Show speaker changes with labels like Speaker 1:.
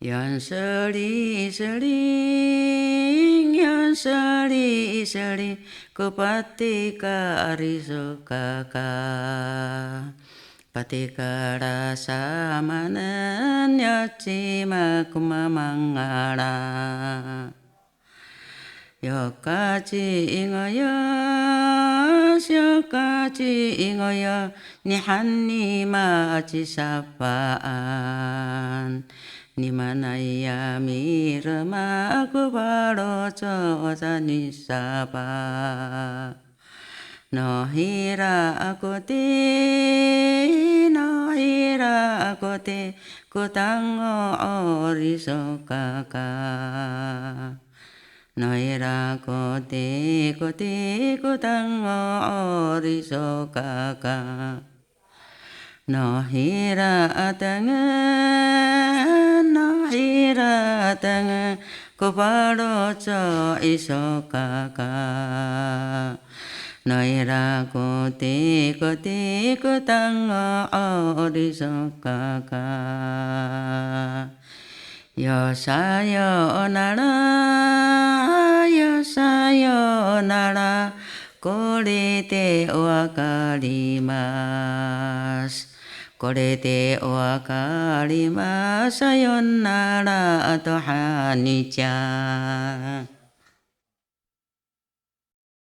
Speaker 1: 연설이 서링 연설이 서링 그 바티까리 소까까 바티까라 사마는 여치마 구마망아라 여까지 잉어여 여까지 잉어여 니한니마 지사파안 니마나야 미르마 구바로 저자니사바 너히라 고티 구당어 어리소까까 너희라 고티 구당어 어리소까까 너희라 땅은 구바로 저 이소까까 너희라 고티 구당어 어리소까까 여사요나라 고리대 와가리마스 고레데 오아가리마 사요나라 도하니자